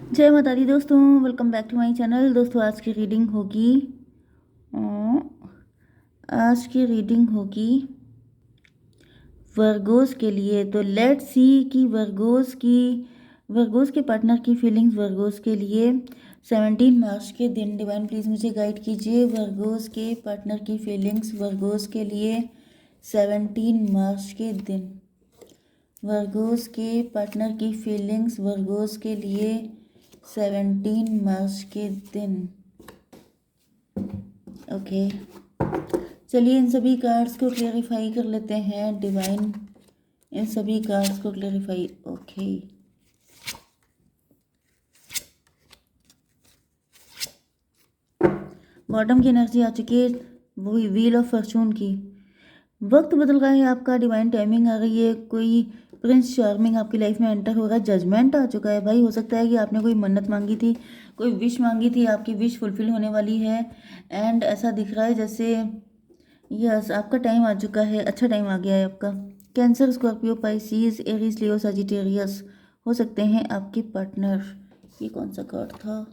जय माता दी दोस्तों, welcome back to my channel. दोस्तों आज की रीडिंग होगी वर्गोस के लिए। तो लेट्स सी कि वर्गोस के पार्टनर की फीलिंग्स वर्गोस के लिए 17 मार्च के दिन। डिवाइन प्लीज़ मुझे गाइड कीजिए वर्गोस के पार्टनर की फीलिंग्स वर्गोस के लिए 17 मार्च के दिन। वर्गोस के पार्टनर की फीलिंग्स वर्गोस के लिए 17 मार्च के दिन। ओके, चलिए इन सभी कार्ड्स को क्लेरिफाई कर लेते हैं। डिवाइन इन सभी कार्ड्स को क्लेरिफाई। ओके, बॉटम की एनर्जी आ चुकी है, वही व्हील ऑफ फॉर्चून की। वक्त बदल रहा है आपका, डिवाइन टाइमिंग आ गई है। कोई प्रिंस चार्मिंग आपकी लाइफ में एंटर होगा। जजमेंट आ चुका है भाई। हो सकता है कि आपने कोई मन्नत मांगी थी, कोई विश मांगी थी, आपकी विश फुलफिल होने वाली है। एंड ऐसा दिख रहा है जैसे यस आपका टाइम आ चुका है, अच्छा टाइम आ गया है आपका। कैंसर, स्कॉर्पियो, पाइसिस, एरीज, लियो, सजिटेरियस हो सकते हैं आपके पार्टनर। ये कौन सा कार्ड था?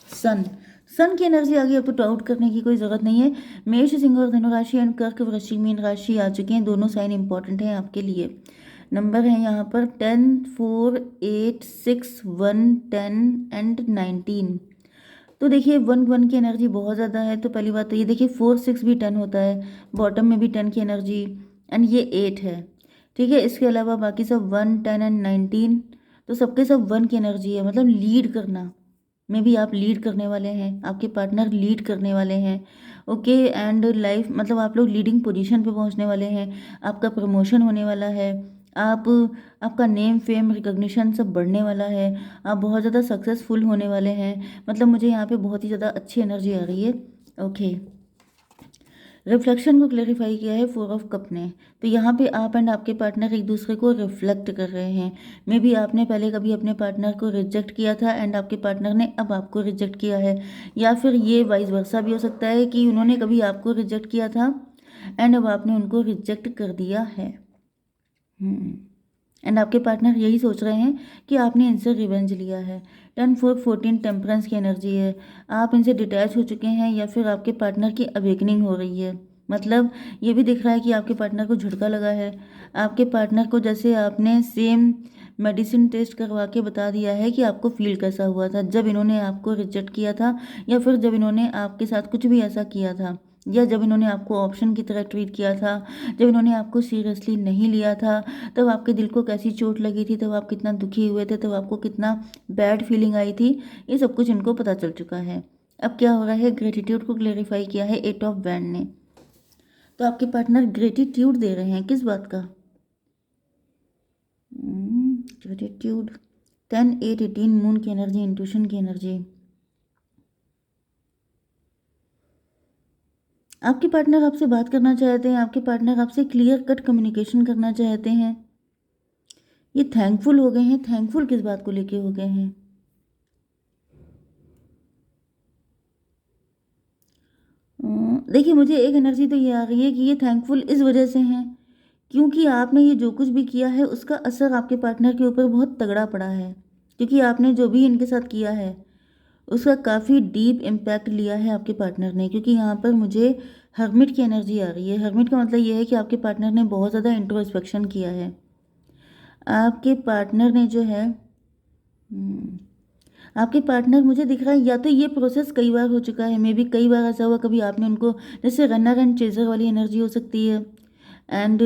सन की एनर्जी आ गई। अब तो डाउट करने की कोई ज़रूरत नहीं है। मेष, सिंह और धनु राशि एंड कर्क, वृश्चिक, मीन राशि आ चुके हैं। दोनों साइन इंपॉर्टेंट हैं आपके लिए। नंबर है यहाँ पर 10, 4, 8, 6, 1, 10 एंड 19। तो देखिए 1 की एनर्जी बहुत ज़्यादा है। तो पहली बात तो ये देखिए 4, 6 भी 10 होता है, बॉटम में भी 10 की एनर्जी, एंड ये 8 है। ठीक है, इसके अलावा बाकी सब 1, 10 एंड 19, तो सबके सब 1 की एनर्जी है। मतलब लीड करना में भी आप लीड करने वाले हैं, आपके पार्टनर लीड करने वाले हैं। ओके, एंड लाइफ मतलब आप लोग लीडिंग पोजीशन पे पहुंचने वाले हैं। आपका प्रमोशन होने वाला है। आप आपका नेम फेम रिकॉग्निशन सब बढ़ने वाला है। आप बहुत ज़्यादा सक्सेसफुल होने वाले हैं। मतलब मुझे यहाँ पे बहुत ही ज़्यादा अच्छी एनर्जी आ रही है। ओके, रिफ्लेक्शन को क्लेरिफाई किया है 4 ऑफ कप ने। तो यहाँ पे आप एंड आपके पार्टनर एक दूसरे को रिफ्लेक्ट कर रहे हैं। मे बी आपने पहले कभी अपने पार्टनर को रिजेक्ट किया था एंड आपके पार्टनर ने अब आपको रिजेक्ट किया है, या फिर ये वाइस वर्सा भी हो सकता है कि उन्होंने कभी आपको रिजेक्ट किया था एंड अब आपने उनको रिजेक्ट कर दिया है। एंड आपके पार्टनर यही सोच रहे हैं कि आपने इनसे रिवेंज लिया है। 10, 4, 14 टेम्परेंस की एनर्जी है। आप इनसे डिटैच हो चुके हैं या फिर आपके पार्टनर की अवेकनिंग हो रही है। मतलब ये भी दिख रहा है कि आपके पार्टनर को झटका लगा है। आपके पार्टनर को जैसे आपने सेम मेडिसिन टेस्ट करवा के बता दिया है कि आपको फील कैसा हुआ था जब इन्होंने आपको रिजेक्ट किया था, या फिर जब इन्होंने आपके साथ कुछ भी ऐसा किया था, या जब इन्होंने आपको ऑप्शन की तरह ट्रीट किया था, जब इन्होंने आपको सीरियसली नहीं लिया था, तब आपके दिल को कैसी चोट लगी थी, तब आप कितना दुखी हुए थे, तब आपको कितना बैड फीलिंग आई थी। ये सब कुछ इनको पता चल चुका है। अब क्या हो रहा है, ग्रेटिट्यूड को क्लेरिफाई किया है 8 ऑफ बैंड ने। तो आपके पार्टनर ग्रेटिट्यूड दे रहे हैं किस बात का? ग्रेटिट्यूड 10, 8, 18 मून की एनर्जी, इंट्यूशन की एनर्जी। आपके पार्टनर आपसे बात करना चाहते हैं, आपके पार्टनर आपसे क्लियर कट कम्युनिकेशन करना चाहते हैं। ये थैंकफुल हो गए हैं। थैंकफुल किस बात को लेके हो गए हैं? देखिए मुझे एक एनर्जी तो ये आ रही है कि ये थैंकफुल इस वजह से हैं क्योंकि आपने ये जो कुछ भी किया है उसका असर आपके पार्टनर के ऊपर बहुत तगड़ा पड़ा है। क्योंकि आपने जो भी इनके साथ किया है उसका काफ़ी डीप इम्पैक्ट लिया है आपके पार्टनर ने। क्योंकि यहाँ पर मुझे हर्मिट की एनर्जी आ रही है। हर्मिट का मतलब ये है कि आपके पार्टनर ने बहुत ज़्यादा इंट्रोस्पेक्शन किया है। आपके पार्टनर ने जो है आपके पार्टनर मुझे दिख रहा है या तो ये प्रोसेस कई बार हो चुका है, मे बी कई बार ऐसा हुआ, कभी आपने उनको जैसे रनर एंड चेजर वाली एनर्जी हो सकती है। एंड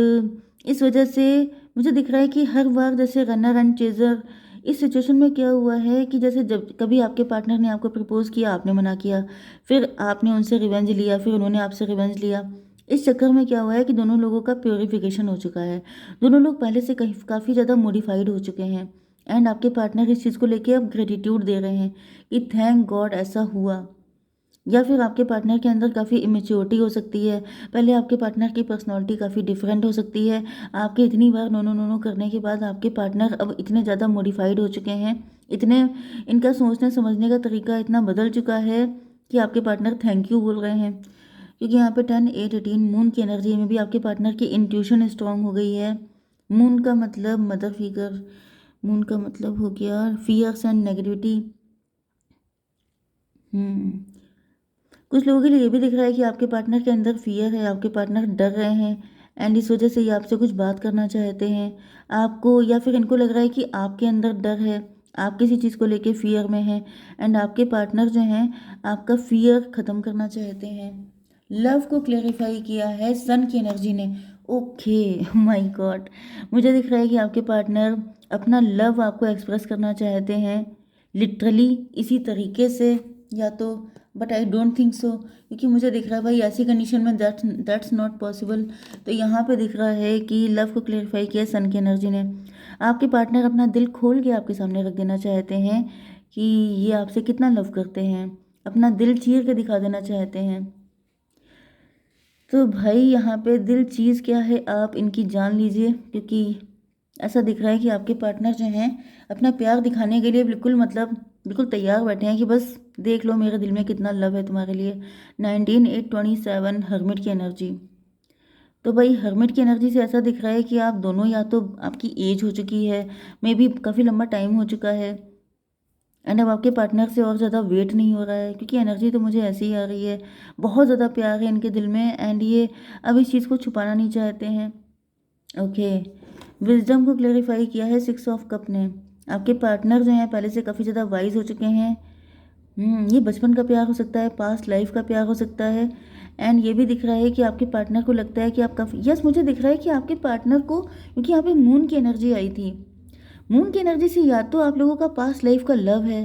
इस वजह से मुझे दिख रहा है कि हर बार जैसे रनर एंड चेजर, इस सिचुएशन में क्या हुआ है कि जैसे जब कभी आपके पार्टनर ने आपको प्रपोज किया, आपने मना किया, फिर आपने उनसे रिवेंज लिया, फिर उन्होंने आपसे रिवेंज लिया। इस चक्कर में क्या हुआ है कि दोनों लोगों का प्योरिफिकेशन हो चुका है। दोनों लोग पहले से कहीं काफ़ी ज़्यादा मॉडिफाइड हो चुके हैं। एंड आपके पार्टनर इस चीज़ को लेके अब ग्रेटिट्यूड दे रहे हैं कि थैंक गॉड ऐसा हुआ। या फिर आपके पार्टनर के अंदर काफ़ी इमेच्योरिटी हो सकती है। पहले आपके पार्टनर की पर्सनालिटी काफ़ी डिफरेंट हो सकती है। आपके इतनी बार नो नो नो नो करने के बाद आपके पार्टनर अब इतने ज़्यादा मॉडिफाइड हो चुके हैं, इतने इनका सोचने समझने का तरीका इतना बदल चुका है कि आपके पार्टनर थैंक यू बोल रहे हैं। क्योंकि यहाँ पे 10, 8, 18 मून की एनर्जी में भी आपके पार्टनर की इंट्यूशन स्ट्रांग हो गई है। मून का मतलब मदर फिगर, मून का मतलब हो गया फियर्स एंड नेगेटिविटी। हम्म कुछ लोगों के लिए ये भी दिख रहा है कि आपके पार्टनर के अंदर फियर है, आपके पार्टनर डर रहे हैं एंड इस वजह से ये आपसे कुछ बात करना चाहते हैं आपको, या फिर इनको लग रहा है कि आपके अंदर डर है, आप किसी चीज़ को लेके फियर में हैं एंड आपके पार्टनर जो हैं आपका फियर ख़त्म करना चाहते हैं। लव को क्लेरिफाई किया है सन की एनर्जी ने। ओके, माय गॉड, मुझे दिख रहा है कि आपके पार्टनर अपना लव आपको एक्सप्रेस करना चाहते हैं लिटरली इसी तरीके से, या तो, but I don't think so, क्योंकि मुझे दिख रहा है भाई ऐसी कंडीशन में दैट्स नॉट पॉसिबल। तो यहाँ पे दिख रहा है कि लव को क्लेरिफाई किया सन की एनर्जी ने। आपके पार्टनर अपना दिल खोल के आपके सामने रख देना चाहते हैं कि ये आपसे कितना लव करते हैं, अपना दिल चीर के दिखा देना चाहते हैं। तो भाई यहाँ पे दिल चीज़ क्या है आप इनकी जान लीजिए, क्योंकि ऐसा दिख रहा है कि आपके पार्टनर जो हैं अपना प्यार दिखाने के लिए बिल्कुल मतलब बिल्कुल तैयार बैठे हैं कि बस देख लो मेरे दिल में कितना लव है तुम्हारे लिए। 19/8/27 हर्मिट की एनर्जी। तो भाई हर्मिट की एनर्जी से ऐसा दिख रहा है कि आप दोनों, या तो आपकी एज हो चुकी है, मे बी काफ़ी लंबा टाइम हो चुका है एंड अब आपके पार्टनर से और ज़्यादा वेट नहीं हो रहा है, क्योंकि एनर्जी तो मुझे ऐसी ही आ रही है, बहुत ज़्यादा प्यार है इनके दिल में एंड ये अब इस चीज़ को छुपाना नहीं चाहते हैं। ओके, विजडम को क्लेरिफाई किया है 6 ऑफ कप ने। आपके पार्टनर जो हैं पहले से काफ़ी ज़्यादा वाइज हो चुके हैं। ये बचपन का प्यार हो सकता है, पास्ट लाइफ का प्यार हो सकता है एंड ये भी दिख रहा है कि आपके पार्टनर को लगता है कि आप काफ़ी, यस मुझे दिख रहा है कि आपके पार्टनर को, क्योंकि यहाँ पे मून की एनर्जी आई थी, मून की एनर्जी से या तो आप लोगों का पास्ट लाइफ का लव है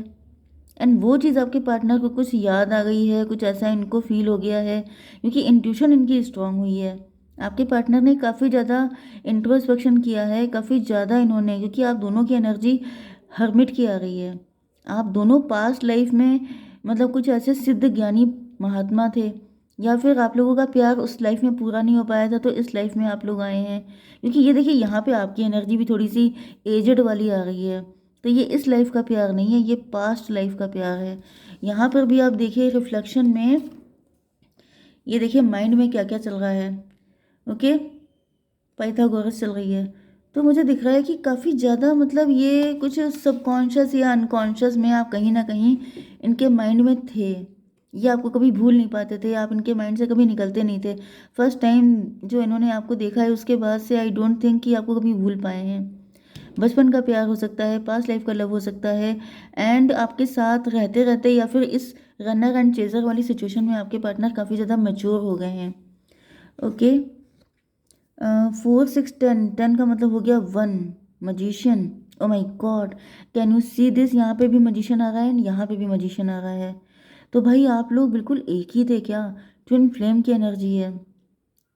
एंड वो चीज़ आपके पार्टनर को कुछ याद आ गई है, कुछ ऐसा इनको फील हो गया है, क्योंकि इंट्यूशन इनकी स्ट्रांग हुई है। आपके पार्टनर ने काफ़ी ज़्यादा इंट्रोस्पेक्शन किया है, काफ़ी ज़्यादा इन्होंने, क्योंकि आप दोनों की एनर्जी हर्मिट की आ रही है। आप दोनों पास्ट लाइफ में मतलब कुछ ऐसे सिद्ध ज्ञानी महात्मा थे, या फिर आप लोगों का प्यार उस लाइफ में पूरा नहीं हो पाया था तो इस लाइफ में आप लोग आए हैं, क्योंकि ये देखिए यहाँ पे आपकी एनर्जी भी थोड़ी सी एजड वाली आ रही है। तो ये इस लाइफ का प्यार नहीं है, ये पास्ट लाइफ का प्यार है। यहाँ पर भी आप देखिए रिफ्लेक्शन में, ये देखिए माइंड में क्या क्या चल रहा है। ओके, पाइथागोरस चल रही है। तो मुझे दिख रहा है कि काफ़ी ज़्यादा मतलब ये कुछ सबकॉन्शियस या अनकॉन्शियस में आप कहीं ना कहीं इनके माइंड में थे, ये आपको कभी भूल नहीं पाते थे, आप इनके माइंड से कभी निकलते नहीं थे। फर्स्ट टाइम जो इन्होंने आपको देखा है उसके बाद से आई डोंट थिंक कि आपको कभी भूल पाए हैं। बचपन का प्यार हो सकता है, पास्ट लाइफ का लव हो सकता है एंड आपके साथ रहते रहते या फिर इस रनर एंड चेजर वाली सिचुएशन में आपके पार्टनर काफ़ी ज़्यादा मैच्योर हो गए हैं। ओके, 4 6 10 का मतलब हो गया 1, magician. Oh my God, can you see this, यहाँ पे भी मजिशियन आ रहा है एंड यहाँ पे भी मजिशियन आ रहा है। तो भाई आप लोग बिल्कुल एक ही थे क्या? ट्विन फ्लेम की एनर्जी है,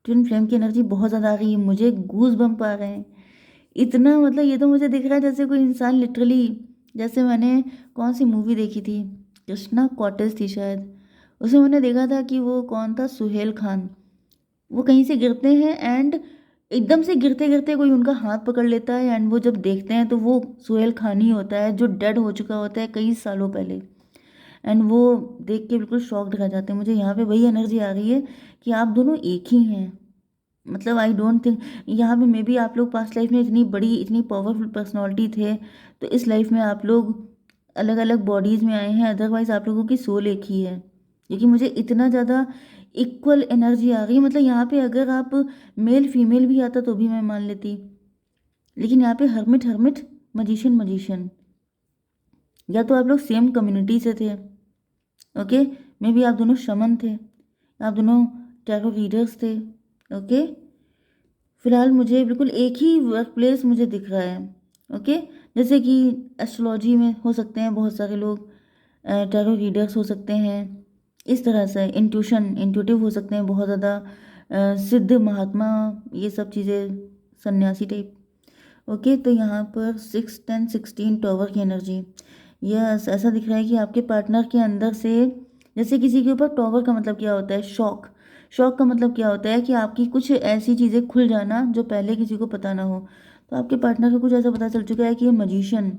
ट्विन फ्लेम की एनर्जी बहुत ज़्यादा आ रही है, मुझे गूज बम्प आ रहे हैं इतना, मतलब ये तो मुझे दिख रहा है जैसे कोई इंसान लिटरली, जैसे मैंने कौन सी मूवी देखी थी, कृष्णा कॉटेज थी शायद, उसमें मैंने देखा था कि वो कौन था, सुहेल खान, वो कहीं से गिरते हैं एंड एकदम से गिरते गिरते कोई उनका हाथ पकड़ लेता है एंड वो जब देखते हैं तो वो सुहेल खान ही होता है जो डेड हो चुका होता है कई सालों पहले, एंड वो देख के बिल्कुल शॉक्ड रह जाते हैं। मुझे यहाँ पे वही एनर्जी आ रही है कि आप दोनों एक ही हैं, मतलब आई डोंट थिंक, यहाँ पे मे बी आप लोग पास्ट लाइफ में इतनी बड़ी इतनी पावरफुल पर्सनालिटी थे तो इस लाइफ में आप लोग अलग अलग बॉडीज़ में आए हैं, अदरवाइज आप लोगों की सोल एक ही है, क्योंकि मुझे इतना ज़्यादा इक्वल एनर्जी आ रही है। मतलब यहाँ पे अगर आप मेल फीमेल भी आता तो भी मैं मान लेती, लेकिन यहाँ पे हर्मिट हर्मिट, मजिशियन मजिशियन, या तो आप लोग सेम कम्युनिटी से थे। ओके, मे बी आप दोनों शमन थे, आप दोनों टैरो रीडर्स थे। ओके, फिलहाल मुझे बिल्कुल एक ही वर्क प्लेस मुझे दिख रहा है। ओके, जैसे कि एस्ट्रोलॉजी में हो सकते हैं बहुत सारे लोग, टैरो रीडर्स हो सकते हैं, इस तरह से इंट्यूटिव हो सकते हैं बहुत ज़्यादा, सिद्ध महात्मा, ये सब चीज़ें, सन्यासी टाइप। ओके, तो यहाँ पर 6 10 16 टॉवर की एनर्जी, यस ऐसा दिख रहा है कि आपके पार्टनर के अंदर से, जैसे किसी के ऊपर टॉवर का मतलब क्या होता है, शॉक, शॉक का मतलब क्या होता है कि आपकी कुछ ऐसी चीज़ें खुल जाना जो पहले किसी को पता ना हो। तो आपके पार्टनर को कुछ ऐसा पता चल चुका है कि ये मजिशियन,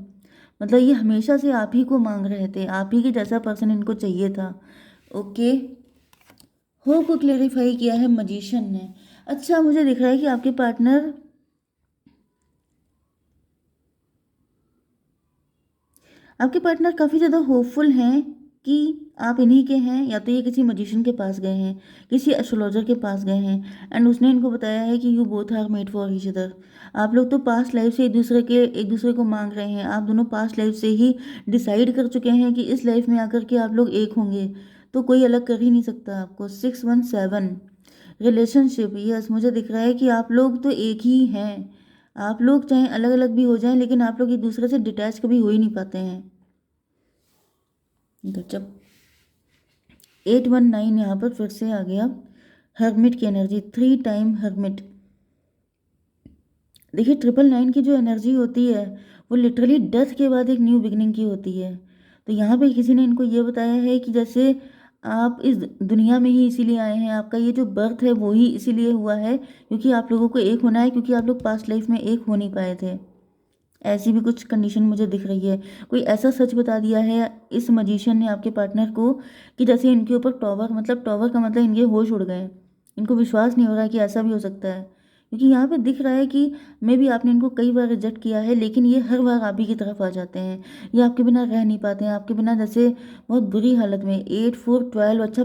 मतलब ये हमेशा से आप ही को मांग रहे थे, आप ही के जैसा पर्सन इनको चाहिए था। ओके, हो को क्लेरिफाई किया है मजिशियन ने। अच्छा, मुझे दिख रहा है कि आपके पार्टनर काफ़ी ज़्यादा होपफुल हैं कि आप इन्हीं के हैं, या तो ये किसी मजिशियन के पास गए हैं, किसी एस्ट्रोलॉजर के पास गए हैं एंड उसने इनको बताया है कि you both are made for each other. आप लोग तो पास्ट लाइफ से एक दूसरे को मांग रहे हैं, आप दोनों पास्ट लाइफ से ही डिसाइड कर चुके हैं कि इस लाइफ में आकर के आप लोग एक होंगे, तो कोई अलग कर ही नहीं सकता आपको। 617 रिलेशनशिप, यस मुझे दिख रहा है कि आप लोग तो एक ही हैं। आप लोग चाहे अलग अलग भी हो जाएं, लेकिन आप लोग एक दूसरे से डिटैच कभी हो ही नहीं पाते हैं। गजब। 819 यहाँ पर फिर से आ गया, हर्मिट की एनर्जी, 3 टाइम हर्मिट। देखिए 999 की जो एनर्जी होती है वो लिटरली डेथ के बाद एक न्यू बिगनिंग की होती है। तो यहाँ पे किसी ने इनको ये बताया है कि जैसे आप इस दुनिया में ही इसीलिए आए हैं, आपका ये जो बर्थ है वो ही इसीलिए हुआ है क्योंकि आप लोगों को एक होना है, क्योंकि आप लोग पास्ट लाइफ में एक हो नहीं पाए थे। ऐसी भी कुछ कंडीशन मुझे दिख रही है। कोई ऐसा सच बता दिया है इस मजिशियन ने आपके पार्टनर को कि जैसे इनके ऊपर टॉवर, मतलब टॉवर का मतलब इनके होश उड़ गए, इनको विश्वास नहीं हो रहा कि ऐसा भी हो सकता है। क्योंकि यहाँ पे दिख रहा है कि मे भी आपने इनको कई बार रिजेक्ट किया है, लेकिन ये हर बार आप ही की तरफ आ जाते हैं। ये आपके बिना रह नहीं पाते हैं, आपके बिना जैसे बहुत बुरी हालत में। 8 4 12, अच्छा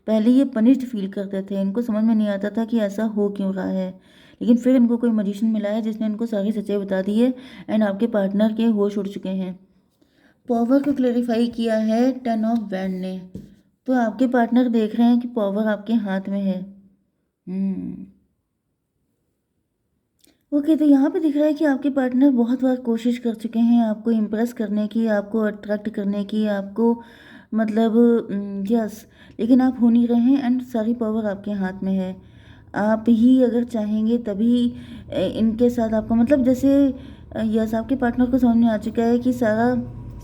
पहले ये पनिश्ड फील करते थे, इनको समझ में नहीं आता था कि ऐसा हो क्यों रहा है, लेकिन फिर इनको कोई मजिशियन मिला है जिसने इनको सारी सच्चाई बता दी है एंड आपके पार्टनर के होश उड़ चुके हैं। पावर को क्लेरिफाई किया है 10 ऑफ बैंड ने। तो आपके पार्टनर देख रहे हैं कि पावर आपके हाथ में है। ओके, तो यहाँ पे दिख रहा है कि आपके पार्टनर बहुत बार कोशिश कर चुके हैं आपको इम्प्रेस करने की, आपको अट्रैक्ट करने की, आपको मतलब यस, लेकिन आप हो नहीं रहे हैं एंड सारी पावर आपके हाथ में है। आप ही अगर चाहेंगे तभी इनके साथ आपका मतलब जैसे यस, आपके पार्टनर को समझ में आ चुका है कि सारा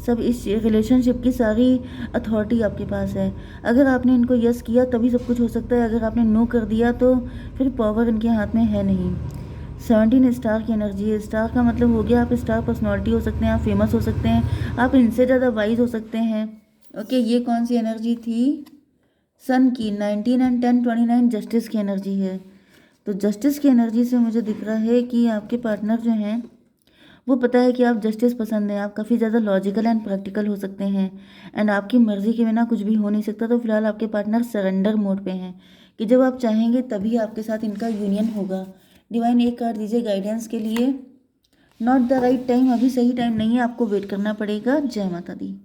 सब इस रिलेशनशिप की सारी अथॉरिटी आपके पास है। अगर आपने इनको यस किया तभी सब कुछ हो सकता है, अगर आपने नो कर दिया तो फिर पावर इनके हाथ में है नहीं। 17 स्टार की एनर्जी है। स्टार का मतलब हो गया आप स्टार पर्सनालिटी हो सकते हैं, आप फेमस हो सकते हैं, आप इनसे ज़्यादा वाइज हो सकते हैं। ओके, ये कौन सी एनर्जी थी? सन की। 19 एंड 10 29 जस्टिस की एनर्जी है। तो जस्टिस की एनर्जी से मुझे दिख रहा है कि आपके पार्टनर जो हैं वो पता है कि आप जस्टिस पसंद हैं, आप काफ़ी ज़्यादा लॉजिकल एंड प्रैक्टिकल हो सकते हैं एंड आपकी मर्ज़ी के बिना कुछ भी हो नहीं सकता। तो फिलहाल आपके पार्टनर सरेंडर मोड पे हैं कि जब आप चाहेंगे तभी आपके साथ इनका यूनियन होगा। डिवाइन एक कार्ड दीजिए गाइडेंस के लिए। नॉट द राइट टाइम, अभी सही टाइम नहीं है, आपको वेट करना पड़ेगा। जय माता दी।